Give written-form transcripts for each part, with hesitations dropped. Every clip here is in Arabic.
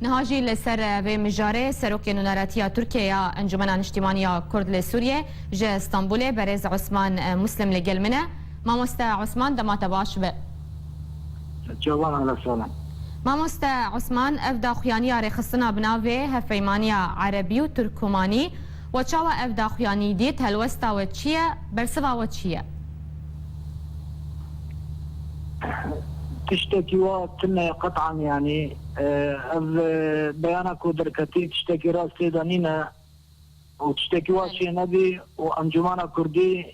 نهاجی لسر و مجاره سروک نونارتیا ترکیه انجمن اجتماعی کرد لسوریه جه استانبول برز عثمان مسلم لگلمنه ماموستا عثمان دمات باش به جوان على سلام ماموستا عثمان افدا خویانی رخصتنا بناوه هفیمانیا عربی و ترکمانی و چاوا افدا خویانی دیت هلوستا و چیه برسوا و چیه تشتكي وتنا قطعا يعني بيانك ودركتي تشتكي راس تيدانينا وتشتكي واشي نبي وانجمانا كردي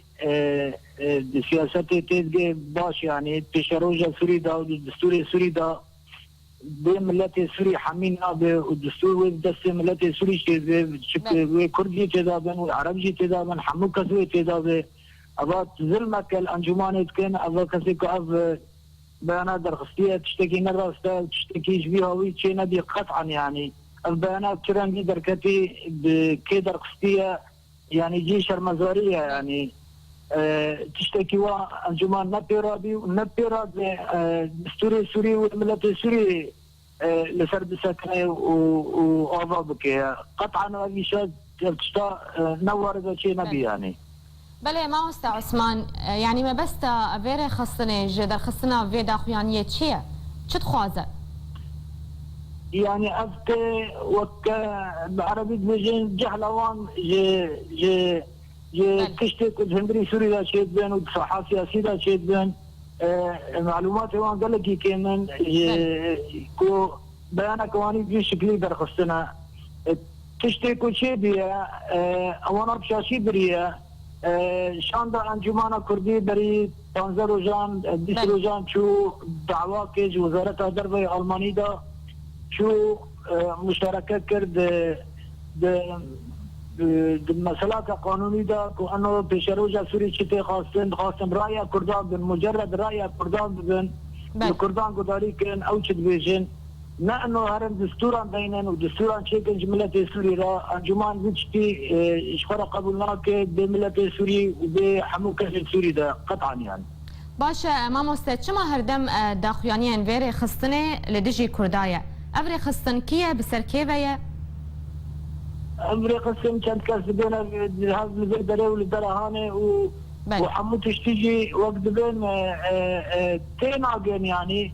سياستي تيدقي باش يعني تشاروجا سوريدا والدستوري سوريدا بملتي سوري حمين ابي والدستور ودست ملتي سوري شي كردي تدابن والعربي تدابن حموكا سوري تدابن ابات ظلمك الانجمان كان ابا كسيكو اب بيانات درخصتية تشتكي نراستا تشتكي جبيهوي تشي نبي قطعا يعني البيانات كران دي دركتي بكي درخصتية يعني جيش المزارية يعني تشتكي وانجمان نبيرابي ونبيراب دستوري سوري والملت السوري لسرد سكنة وأضابك قطعا هذه شاد تشتا نور ذا شي نبي يعني بله ما است عثمان يعني ما بس أفير خصني جدر خصنا في داخويانية شيء شو تخوازه يعني أفت وك بعربي بيجين جهلوان ج تشتك الهندري سوري ذا شيء بين وصحة سياسية ذا شيء بين معلومات وان قال لك كمان كو بيانك واني في شكلي درخصنا تشتكوا شيء بيا أوانا بشاشي بريا شاندا انجمانا كردي بري 15 روزان 20 روزان شو دعوة كيج وزارة الدربية ألمانية دا شو مشاركة كرد مسألة قانونية دا كأنه بشروجا سوري شتى خاصن رأي كردان بمجرد رأي كردان بن كردان قداري كان أو شد بيجن نحن هرم دستورا بيننا ودستورا شكل جملة سوري را انجمان بيجتي اشخرا قبولناك بملة سوري وبحموكة سوري ده قطعا يعني باشا مام استاذ شما هردم داخوانيان فيري خصني لدجي كردايا افري خصن كيه بسر كيفيا افري خصن كانت كاس بينا هذا البيت دري ولدرهاني وحموت تشتيجي وقت بين تيناجن يعني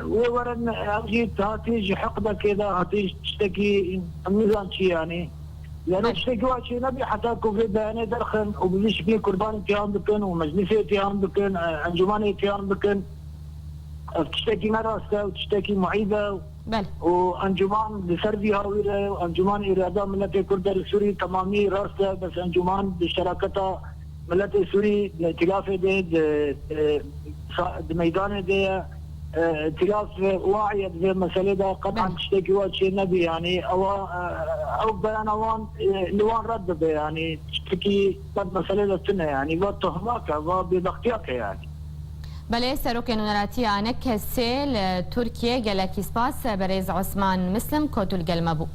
وورن اجي هاتيج حقبه كذا هاتيج تشتكي الميزان شي يعني لانه تشتكي واشي نبي حتى كوفي بيانات درخن وبليش فيه قربان اتهام بكن ومجلس اتهام بكن انجمان اتهام بكن تشتكي مراسة وتشتكي معيدة وانجمان بسربي هاويرة وانجمان إرادة ملتي كردة السوري تمامي راسة بس انجمان بشراكتها ملتي السوري ائتلاف دي ميدان دي ائتلاف واعية بمسألة ده قطعا تشتكي واشي نبي يعني او بيان اوان لوان رد به يعني تشتكي قد مسألة السنة يعني واتهماك وبضغطياك يعني بله سروک نونراتی آنک سیل ترکیه گلکی سپاس برز عثمان مسلم کتول گلمبو